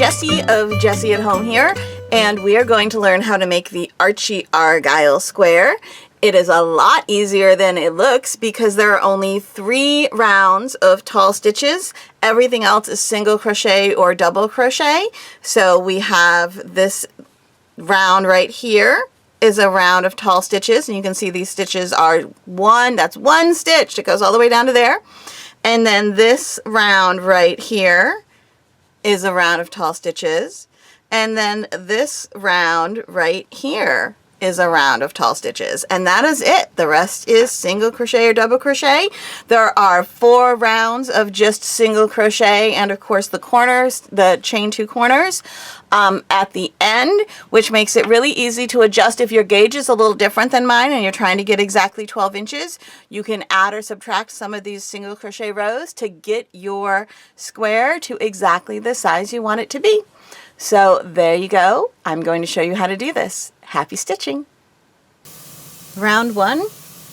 Jessie of Jessie at Home here, and we are going to learn how to make the Archie Argyle square. It is a lot easier than it looks because there are only 3 rounds of tall stitches. Everything else is single crochet or double crochet. So we have this round right here is a round of tall stitches, and you can see these stitches are that's one stitch. It goes all the way down to there. And then this round right here is a round of tall stitches, and then this round right here is a round of tall stitches, and that is it. The rest is single crochet or double crochet. There are 4 rounds of just single crochet, and of course the corners, the chain 2 corners at the end, which makes it really easy to adjust. If your gauge is a little different than mine and you're trying to get exactly 12 inches, you can add or subtract some of these single crochet rows to get your square to exactly the size you want it to be. So there you go. I'm going to show you how to do this. Happy stitching! Round 1,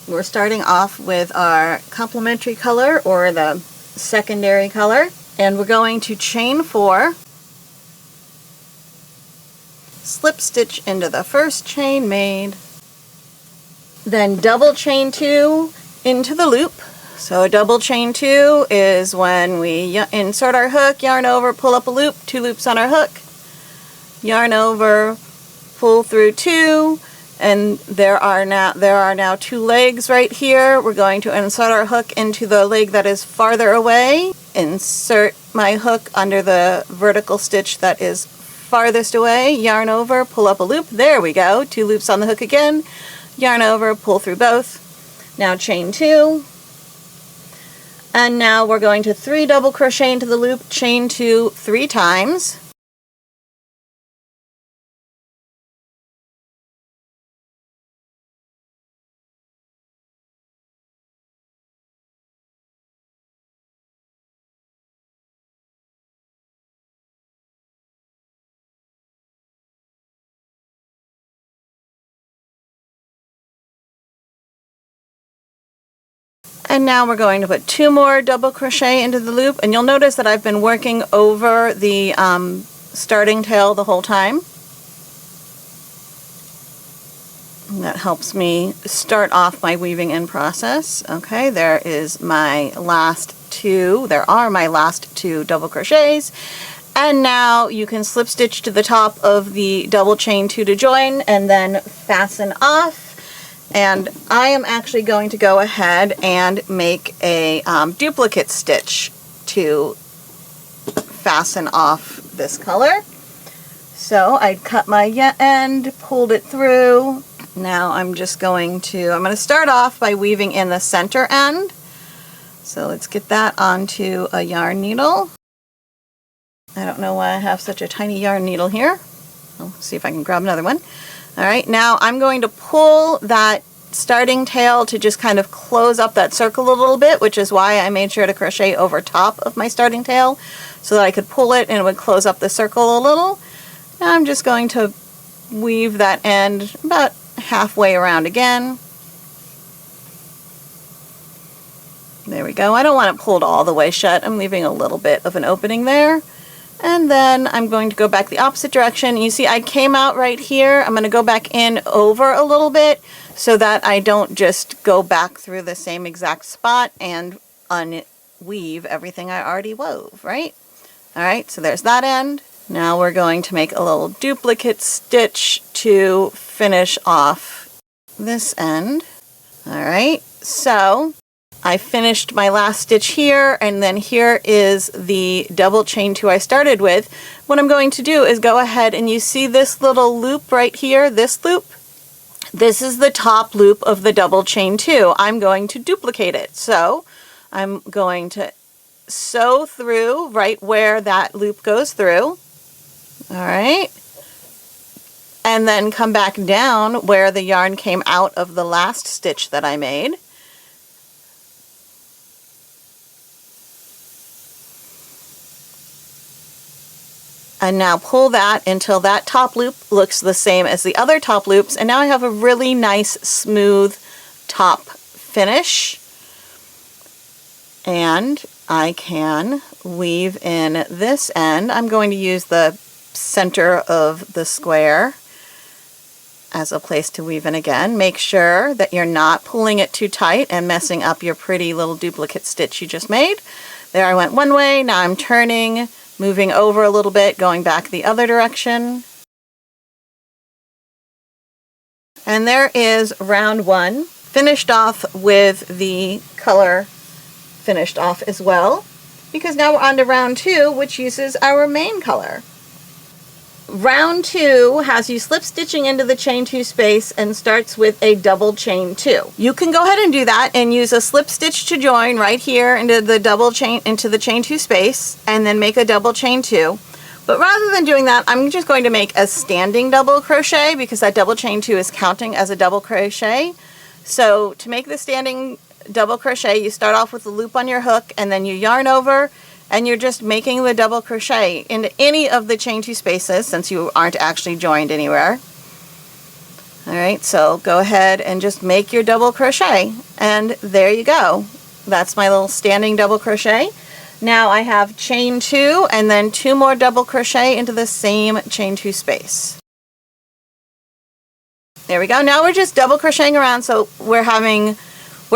we're starting off with our complementary color or the secondary color, and we're going to chain 4, slip stitch into the first chain made, then double chain 2 into the loop. So a double chain 2 is when we insert our hook, yarn over, pull up a loop, 2 loops on our hook, yarn over, pull through 2, and there are now 2 legs right here. We're going to insert our hook into the leg that is farther away, insert my hook under the vertical stitch that is farthest away, yarn over, pull up a loop. There we go, 2 loops on the hook again, yarn over, pull through both. Now chain 2, and now we're going to 3 double crochet into the loop, chain 2 3 times. And now we're going to put 2 more double crochet into the loop, and you'll notice that I've been working over the starting tail the whole time. And that helps me start off my weaving in process. Okay, there is my last 2. There are my last 2 double crochets. And now you can slip stitch to the top of the double chain 2 to join and then fasten off. And I am actually going to go ahead and make a duplicate stitch to fasten off this color. So I cut my end, pulled it through. Now I'm going to start off by weaving in the center end. So let's get that onto a yarn needle. I don't know why I have such a tiny yarn needle here. I'll see if I can grab another one. Alright, now I'm going to pull that starting tail to just kind of close up that circle a little bit, which is why I made sure to crochet over top of my starting tail so that I could pull it and it would close up the circle a little. Now I'm just going to weave that end about halfway around again. There we go. I don't want it pulled all the way shut. I'm leaving a little bit of an opening there. And then I'm going to go back the opposite direction. You see I came out right here. I'm going to go back in over a little bit so that I don't just go back through the same exact spot and unweave everything I already wove, right? Alright, so there's that end. Now we're going to make a little duplicate stitch to finish off this end. Alright, so I finished my last stitch here, and then here is the double chain 2 I started with. What I'm going to do is go ahead and you see this little loop right here, this loop? This is the top loop of the double chain 2. I'm going to duplicate it. So I'm going to sew through right where that loop goes through. Alright. And then come back down where the yarn came out of the last stitch that I made. And now pull that until that top loop looks the same as the other top loops, and now I have a really nice smooth top finish. And I can weave in this end. I'm going to use the center of the square as a place to weave in again. Make sure that you're not pulling it too tight and messing up your pretty little duplicate stitch you just made. There I went one way, now I'm turning, moving over a little bit, going back the other direction. And there is round one, finished off with the color finished off as well, because now we're on to round two, which uses our main color. Round two has you slip stitching into the chain two space and starts with a double chain two. You can go ahead and do that and use a slip stitch to join right here into the chain two space, and then make a double chain two. But rather than doing that, I'm just going to make a standing double crochet, because that double chain two is counting as a double crochet. So to make the standing double crochet, you start off with a loop on your hook, and then you yarn over, and you're just making the double crochet into any of the chain two spaces, since you aren't actually joined anywhere. Alright, so go ahead and just make your double crochet, and there you go. That's my little standing double crochet. Now I have chain two, and then two more double crochet into the same chain two space. There we go. Now we're just double crocheting around, so we're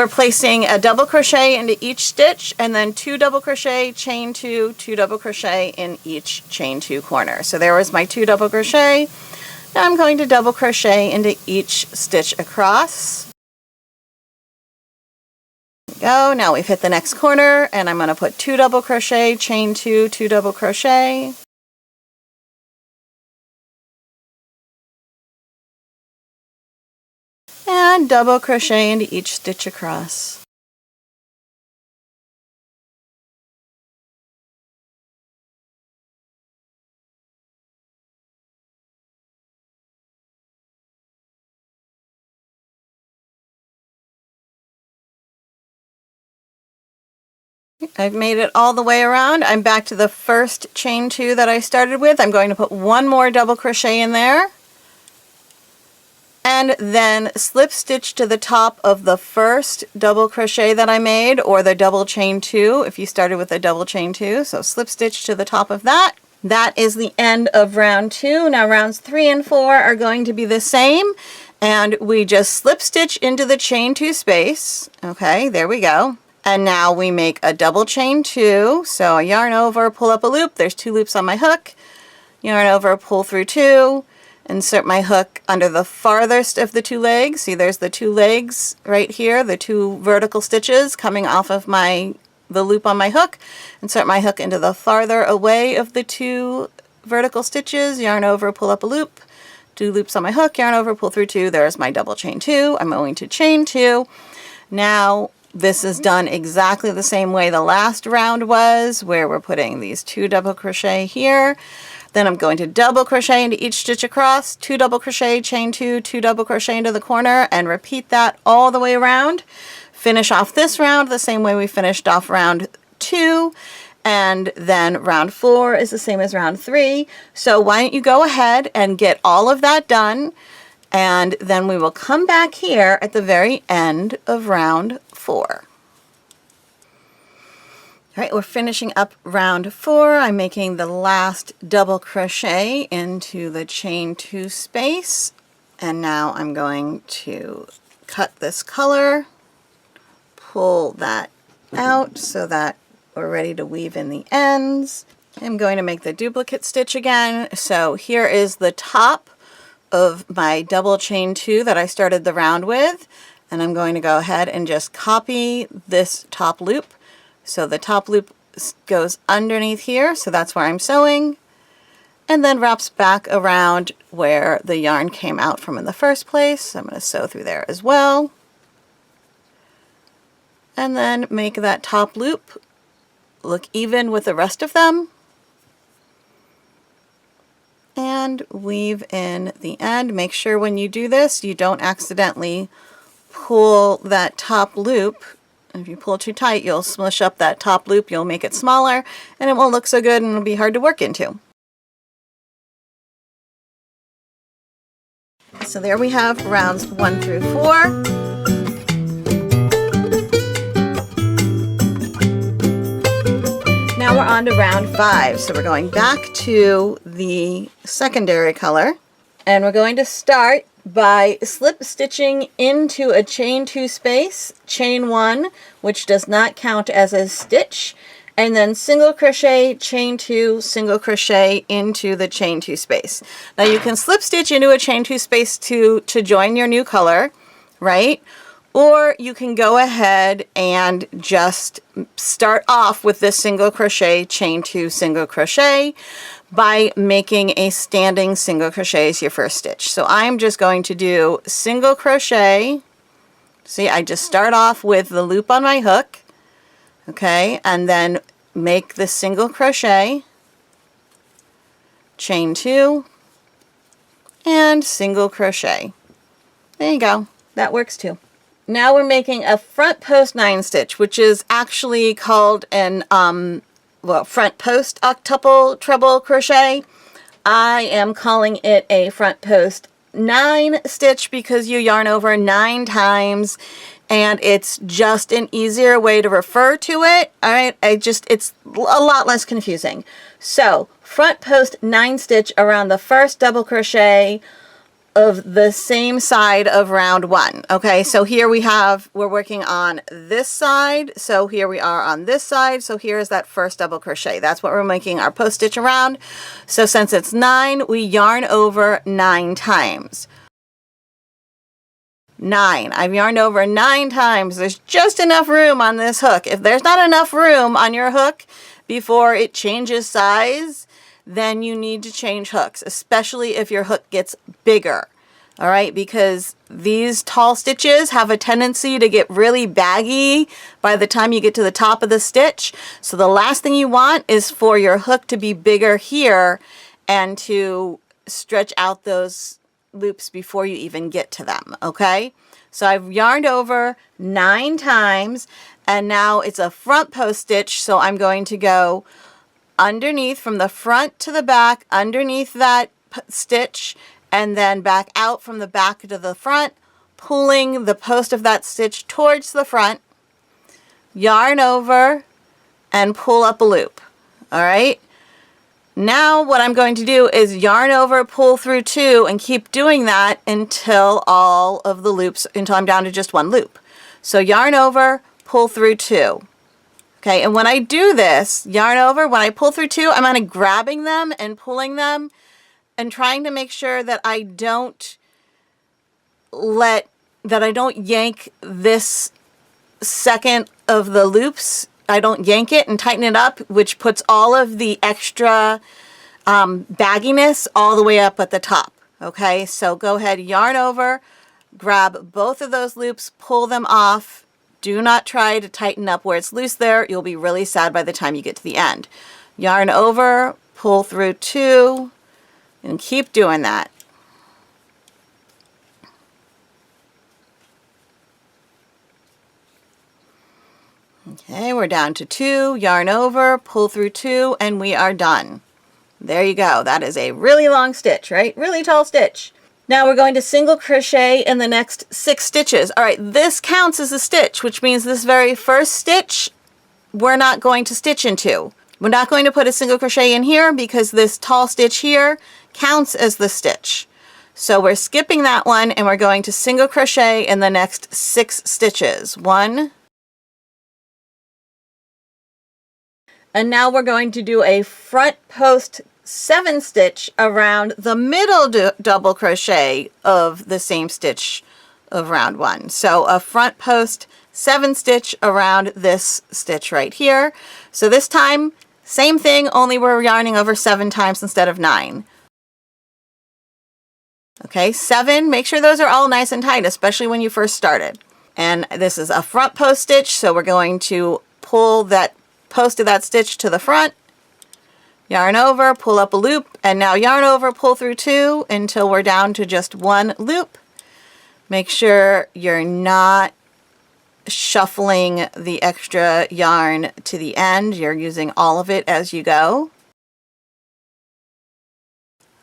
placing a double crochet into each stitch, and then two double crochet, chain two double crochet in each chain two corner. So there was my two double crochet. Now I'm going to double crochet into each stitch across. There we go. Now we've hit the next corner, and I'm going to put two double crochet, chain two double crochet. And double crochet into each stitch across. I've made it all the way around. I'm back to the first chain two that I started with. I'm going to put one more double crochet in there, and then slip stitch to the top of the first double crochet that I made, or the double chain two if you started with a double chain two. So slip stitch to the top of that. That is the end of round two. Now rounds 3 and 4 are going to be the same, and we just slip stitch into the chain two space. Okay, there we go. And now we make a double chain two. So I yarn over, pull up a loop. There's 2 loops on my hook. Yarn over, pull through 2. Insert my hook under the farthest of the 2 legs. See, there's the 2 legs right here, the 2 vertical stitches coming off of the loop on my hook. Insert my hook into the farther away of the 2 vertical stitches. Yarn over, pull up a loop. 2 loops on my hook. Yarn over, pull through 2. There's my double chain 2. I'm going to chain 2. Now this is done exactly the same way the last round was, where we're putting these 2 double crochet here. Then I'm going to double crochet into each stitch across, 2 double crochet, chain 2 double crochet into the corner, and repeat that all the way around. Finish off this round the same way we finished off round 2, and then round 4 is the same as round 3. So why don't you go ahead and get all of that done, and then we will come back here at the very end of round 4. Alright, we're finishing up round 4. I'm making the last double crochet into the chain 2 space, and now I'm going to cut this color, pull that out so that we're ready to weave in the ends. I'm going to make the duplicate stitch again. So here is the top of my double chain 2 that I started the round with, and I'm going to go ahead and just copy this top loop. So the top loop goes underneath here, so that's where I'm sewing, and then wraps back around where the yarn came out from in the first place. So I'm going to sew through there as well, and then make that top loop look even with the rest of them, and weave in the end. Make sure when you do this you don't accidentally pull that top loop. If you pull too tight, you'll smush up that top loop, you'll make it smaller, and it won't look so good and it'll be hard to work into. So there we have rounds 1 through 4. on to round 5. So we're going back to the secondary color, and we're going to start by slip stitching into a chain 2 space, chain 1, which does not count as a stitch, and then single crochet, chain 2, single crochet into the chain 2 space. Now you can slip stitch into a chain 2 space to join your new color, right? Or you can go ahead and just start off with this single crochet, chain 2, single crochet by making a standing single crochet as your first stitch. So I'm just going to do single crochet. See, I just start off with the loop on my hook, okay, and then make the single crochet, chain 2, and single crochet. There you go. That works too. Now we're making a front post 9 stitch, which is actually called an front post octuple treble crochet. I am calling it a front post 9 stitch because you yarn over 9 times, and it's just an easier way to refer to it. All right, it's a lot less confusing. So front post 9 stitch around the first double crochet of the same side of round 1. Okay, so here we're working on this side, so here we are on this side, so here's that first double crochet. That's what we're making our post stitch around. So since it's 9, we yarn over 9 times. 9. I've yarned over 9 times. There's just enough room on this hook. If there's not enough room on your hook before it changes size, then you need to change hooks, especially if your hook gets bigger. All right, because these tall stitches have a tendency to get really baggy by the time you get to the top of the stitch. So the last thing you want is for your hook to be bigger here and to stretch out those loops before you even get to them, okay? So I've yarned over 9 times, and now it's a front post stitch, so I'm going to go underneath from the front to the back, underneath that stitch, and then back out from the back to the front, pulling the post of that stitch towards the front, yarn over, and pull up a loop. All right. Now what I'm going to do is yarn over, pull through 2, and keep doing that until until I'm down to just 1 loop. So yarn over, pull through 2. Okay, and when I do this, yarn over, when I pull through 2, I'm kind of grabbing them and pulling them and trying to make sure that I don't yank this second of the loops. I don't yank it and tighten it up, which puts all of the extra bagginess all the way up at the top. Okay, so go ahead, yarn over, grab both of those loops, pull them off. Do not try to tighten up where it's loose there. You'll be really sad by the time you get to the end. Yarn over, pull through 2, and keep doing that. Okay, we're down to 2, yarn over, pull through 2, and we are done. There you go. That is a really long stitch, right? Really tall stitch. Now we're going to single crochet in the next 6 stitches. All right, this counts as a stitch, which means this very first stitch we're not going to stitch into. We're not going to put a single crochet in here because this tall stitch here counts as the stitch. So we're skipping that one, and we're going to single crochet in the next 6 stitches. 1. And now we're going to do a front post 7 stitch around the middle double crochet of the same stitch of round 1. So a front post 7 stitch around this stitch right here. So this time, same thing, only we're yarning over 7 times instead of 9. Okay, 7, make sure those are all nice and tight, especially when you first started. And this is a front post stitch, so we're going to pull that post of that stitch to the front, yarn over, pull up a loop, and now yarn over, pull through 2 until we're down to just 1 loop. Make sure you're not shuffling the extra yarn to the end. You're using all of it as you go.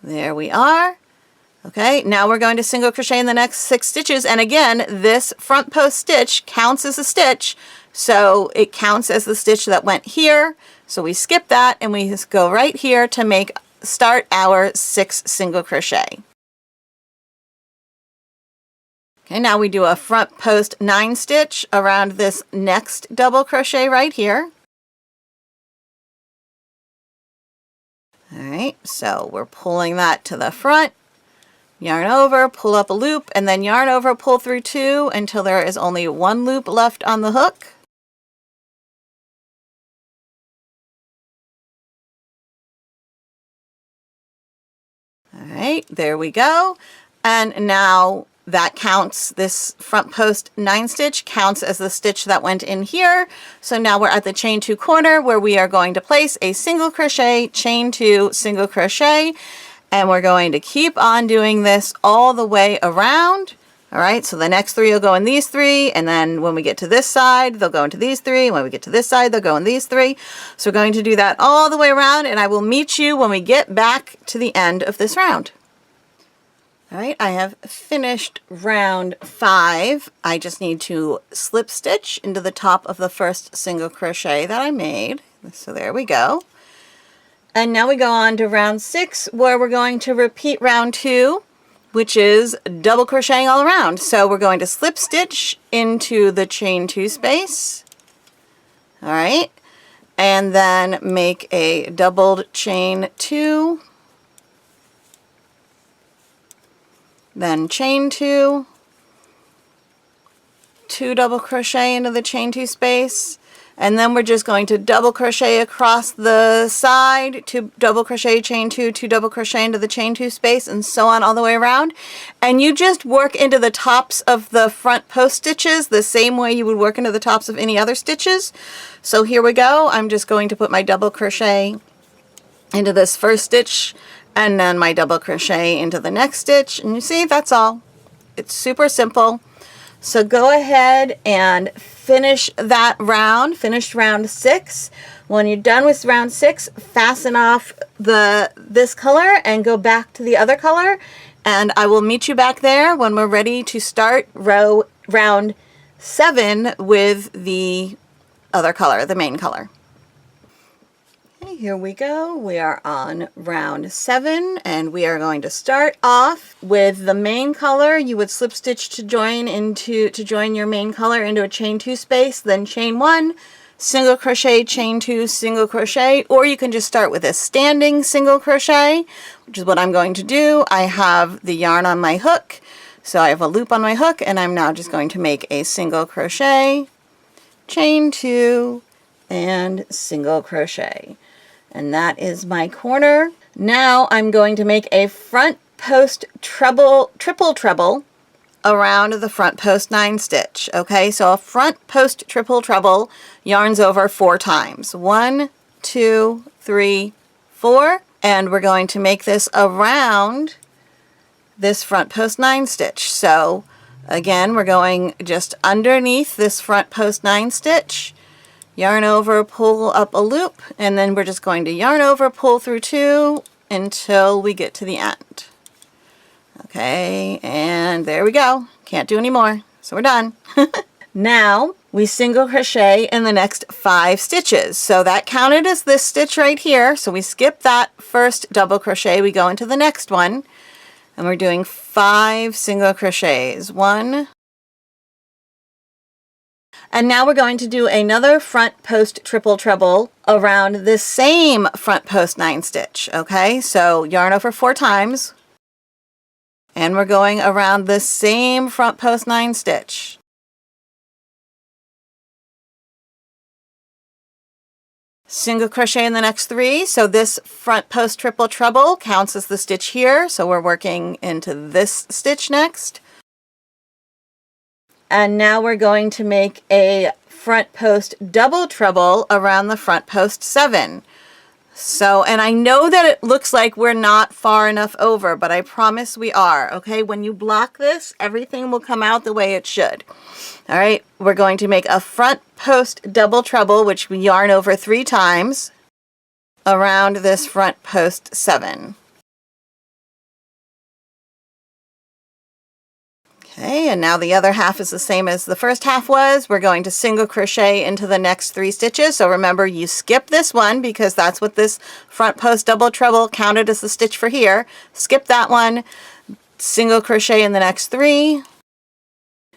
There we are. Okay, now we're going to single crochet in the next 6 stitches, and again, this front post stitch counts as a stitch, so it counts as the stitch that went here. So we skip that and we just go right here to start our 6 single crochet. Okay, now we do a front post 9 stitch around this next double crochet right here. All right, so we're pulling that to the front, yarn over, pull up a loop, and then yarn over, pull through 2 until there is only 1 loop left on the hook. All right, there we go. And now that counts, this front post 9 stitch counts as the stitch that went in here. So now we're at the chain 2 corner where we are going to place a single crochet, chain 2, single crochet, and we're going to keep on doing this all the way around. All right, so the next 3 will go in these 3, and then when we get to this side, they'll go into these 3, and when we get to this side, they'll go in these 3. So we're going to do that all the way around, and I will meet you when we get back to the end of this round. All right, I have finished round 5. I just need to slip stitch into the top of the first single crochet that I made. So there we go. And now we go on to round 6, where we're going to repeat round 2, which is double crocheting all around. So we're going to slip stitch into the chain 2 space. All right, and then make a doubled chain 2. Then chain 2, 2 double crochet into the chain 2 space, and then we're just going to double crochet across the side, 2 double crochet, chain 2, 2 double crochet into the chain 2 space, and so on all the way around. And you just work into the tops of the front post stitches the same way you would work into the tops of any other stitches. So here we go. I'm just going to put my double crochet into this first stitch, and then my double crochet into the next stitch, and you see, that's all. It's super simple. So go ahead and finish that round, finish round 6. When you're done with round 6, fasten off this color and go back to the other color, and I will meet you back there when we're ready to start round 7 with the other color, the main color. Here we go. We are on round 7, and we are going to start off with the main color. You would slip stitch to join your main color into a chain 2 space, then chain 1, single crochet, chain 2, single crochet, or you can just start with a standing single crochet, which is what I'm going to do. I have the yarn on my hook, so I have a loop on my hook, and I'm now just going to make a single crochet, chain 2, and single crochet. And that is my corner. Now I'm going to make a front post triple treble around the front post 9 stitch. Okay, so a front post triple treble yarns over 4 times. 1, 2, 3, 4. And we're going to make this around this front post 9 stitch. So again, we're going just underneath this front post 9 stitch. Yarn over, pull up a loop, and then we're just going to yarn over, pull through 2 until we get to the end. Okay, and there we go. Can't do any more, so we're done. Now we single crochet in the next 5 stitches. So that counted as this stitch right here. So we skip that first double crochet, we go into the next one, and we're doing 5 single crochets. 1, and now we're going to do another front post triple treble around this same front post 9 stitch. Okay, so yarn over 4 times, and we're going around the same front post 9 stitch. Single crochet in the next 3, so this front post triple treble counts as the stitch here, so we're working into this stitch next. And now we're going to make a front post double treble around the front post 7. So, and I know that it looks like we're not far enough over, but I promise we are. Okay, when you block this, everything will come out the way it should. All right, we're going to make a front post double treble, which we yarn over 3 times around this front post 7. Okay, and now the other half is the same as the first half was. We're going to single crochet into the next 3 stitches. So remember, you skip this one because that's what this front post double treble counted as the stitch for here. Skip that one, single crochet in the next 3,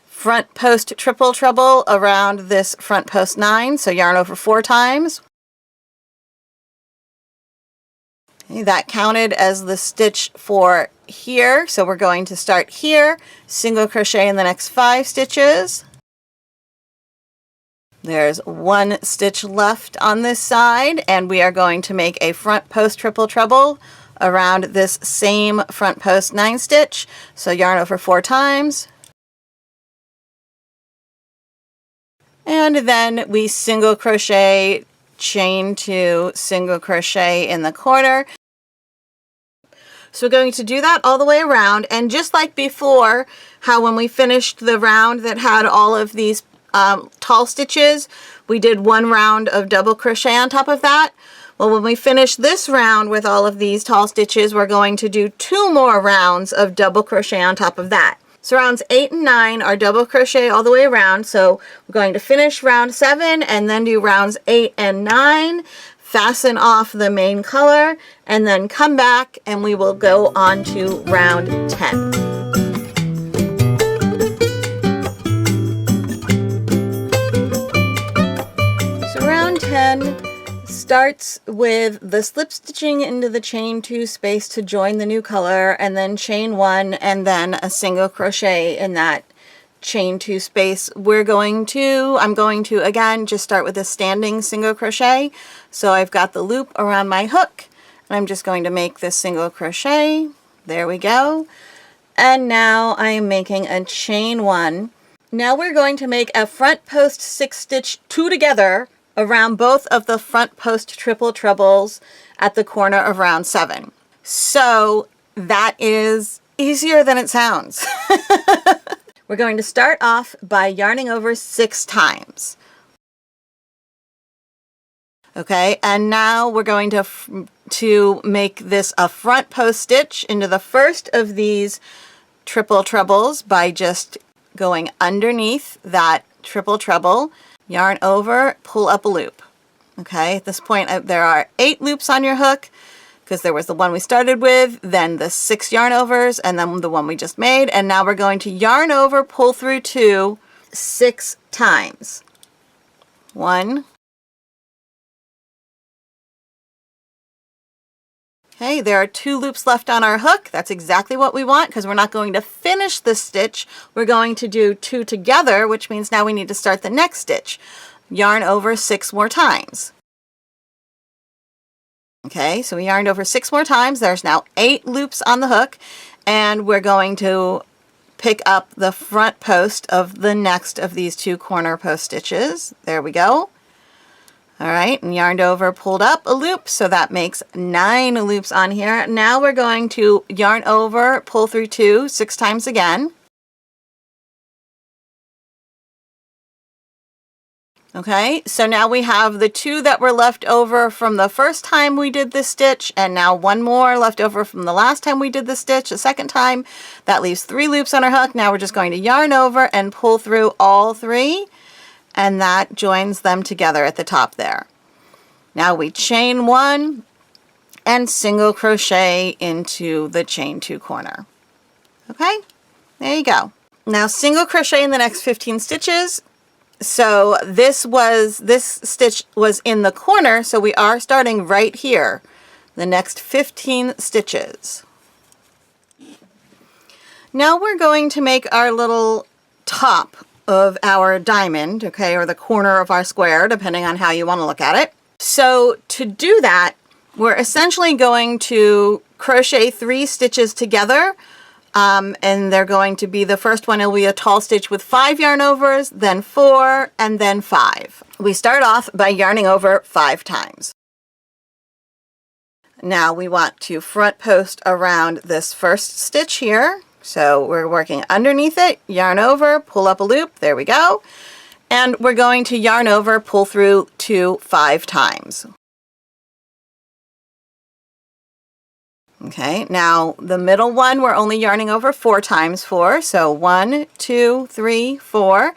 front post triple treble around this front post 9, so yarn over 4 times. Okay, that counted as the stitch for here, so we're going to start here, single crochet in the next 5 stitches. There's 1 stitch left on this side, and we are going to make a front post triple treble around this same front post 9 stitch, so yarn over 4 times. And then we single crochet, chain 2, single crochet in the corner. So we're going to do that all the way around, and just like before, how when we finished the round that had all of these tall stitches, we did 1 round of double crochet on top of that. Well, when we finish this round with all of these tall stitches, we're going to do 2 more rounds of double crochet on top of that. So rounds 8 and 9 are double crochet all the way around. So we're going to finish round 7 and then do rounds 8 and 9, fasten off the main color, and then come back and we will go on to round 10. So round 10 starts with the slip stitching into the chain 2 space to join the new color, and then chain 1 and then a single crochet in that chain 2 space. I'm going to again just start with a standing single crochet. So I've got the loop around my hook, and I'm just going to make this single crochet. There we go. And now I am making a chain 1. Now we're going to make a front post 6 stitch 2 together around both of the front post triple trebles at the corner of round 7. So that is easier than it sounds. We're going to start off by yarning over 6 times. Okay, and now we're going to make this a front post stitch into the first of these triple trebles by just going underneath that triple treble, yarn over, pull up a loop. Okay, at this point there are 8 loops on your hook because there was the one we started with, then the 6 yarn overs, and then the one we just made, and now we're going to yarn over, pull through 2 6 times. 1. Okay, there are 2 loops left on our hook. That's exactly what we want because we're not going to finish this stitch. We're going to do 2 together, which means now we need to start the next stitch. Yarn over 6 more times. Okay, so we yarned over 6 more times. There's now 8 loops on the hook, and we're going to pick up the front post of the next of these 2 corner post stitches. There we go. All right, and yarned over, pulled up a loop, so that makes 9 loops on here. Now we're going to yarn over, pull through 2 6 times again. Okay, so now we have the 2 that were left over from the first time we did this stitch, and now 1 more left over from the last time we did the stitch, the second time. That leaves 3 loops on our hook. Now we're just going to yarn over and pull through all 3. And that joins them together at the top there. Now we chain 1 and single crochet into the chain 2 corner. Okay, there you go. Now single crochet in the next 15 stitches. So this stitch was in the corner, so we are starting right here. The next 15 stitches. Now we're going to make our little top of our diamond, okay, or the corner of our square, depending on how you want to look at it. So to do that, we're essentially going to crochet 3 stitches together, and they're going to be, the first one will be a tall stitch with 5 yarn overs, then 4, and then 5. We start off by yarning over 5 times. Now we want to front post around this first stitch here. So we're working underneath it, yarn over, pull up a loop, there we go. And we're going to yarn over, pull through 2 5 times. Okay, now the middle one we're only yarning over 4 times for, so 1, 2, 3, 4,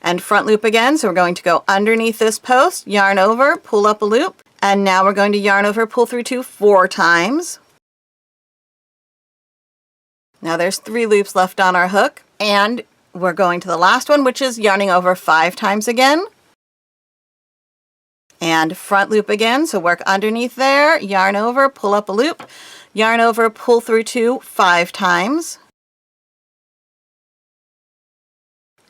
and front loop again. So we're going to go underneath this post, yarn over, pull up a loop, and now we're going to yarn over, pull through 2 4 times. Now there's 3 loops left on our hook, and we're going to the last one, which is yarning over 5 times again. And front loop again, so work underneath there, yarn over, pull up a loop, yarn over, pull through 2 5 times.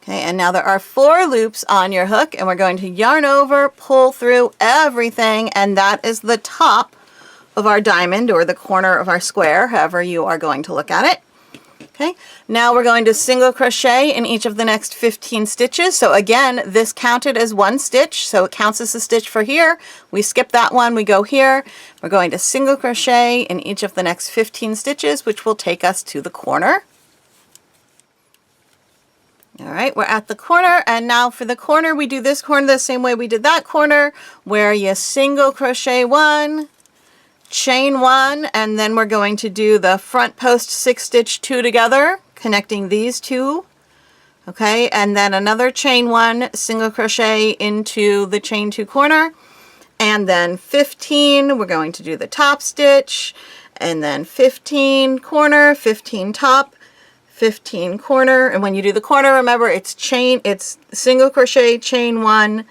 Okay, and now there are 4 loops on your hook, and we're going to yarn over, pull through everything, and that is the top of our diamond, or the corner of our square, however you are going to look at it. Okay, now we're going to single crochet in each of the next 15 stitches. So again, this counted as 1 stitch, so it counts as a stitch for here. We skip that one, we go here. We're going to single crochet in each of the next 15 stitches, which will take us to the corner. All right, we're at the corner, and now for the corner, we do this corner the same way we did that corner, where you single crochet 1, chain 1, and then we're going to do the front post 6 stitch 2 together, connecting these 2. Okay, and then another chain 1, single crochet into the chain 2 corner, and then 15, we're going to do the top stitch, and then 15 corner, 15 top, 15 corner, and when you do the corner, remember it's single crochet, chain 1,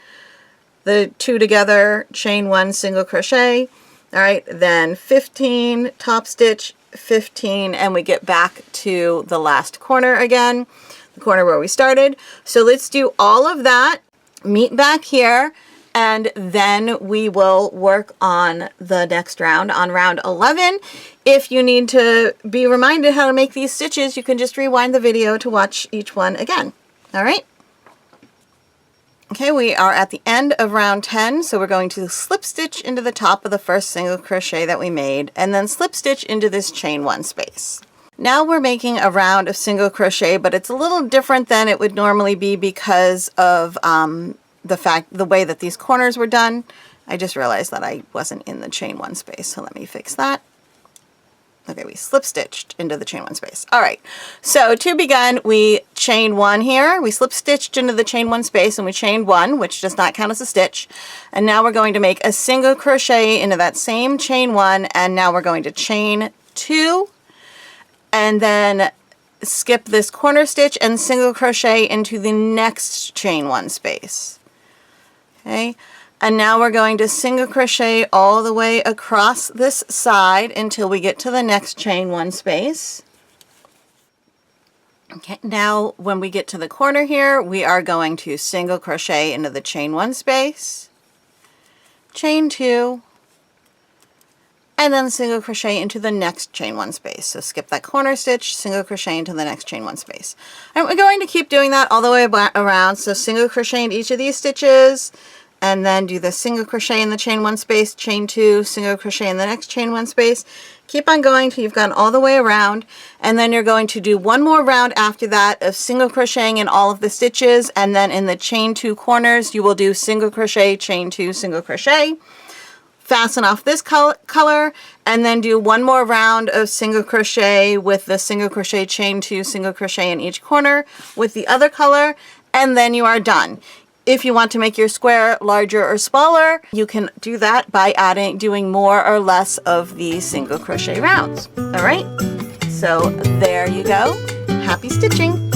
the 2 together, chain 1, single crochet. All right, then 15 top stitch, 15, and we get back to the last corner again, the corner where we started. So let's do all of that, meet back here, and then we will work on the next round, on round 11. If you need to be reminded how to make these stitches, you can just rewind the video to watch each one again. All right. Okay, we are at the end of round 10, so we're going to slip stitch into the top of the first single crochet that we made, and then slip stitch into this chain 1 space. Now we're making a round of single crochet, but it's a little different than it would normally be because of the way that these corners were done. I just realized that I wasn't in the chain 1 space, so let me fix that. Okay, we slip stitched into the chain 1 space. All right, so to begin, we chain 1 here. We slip stitched into the chain 1 space, and we chained 1, which does not count as a stitch. And now we're going to make a single crochet into that same chain 1, and now we're going to chain 2, and then skip this corner stitch and single crochet into the next chain 1 space. Okay. And now we're going to single crochet all the way across this side until we get to the next chain 1 space. Okay, now when we get to the corner here, we are going to single crochet into the chain 1 space, chain 2, and then single crochet into the next chain 1 space. So skip that corner stitch, single crochet into the next chain 1 space. And we're going to keep doing that all the way around. So single crochet in each of these stitches, and then do the single crochet in the chain 1 space, chain 2, single crochet in the next chain 1 space. Keep on going till you've gone all the way around, and then you're going to do one more round after that of single crocheting in all of the stitches, and then in the chain 2 corners you will do single crochet, chain 2, single crochet. Fasten off this color, and then do one more round of single crochet with the single crochet, chain 2, single crochet in each corner with the other color, and then you are done. If you want to make your square larger or smaller, you can do that by doing more or less of these single crochet rounds. All right, so there you go. Happy stitching.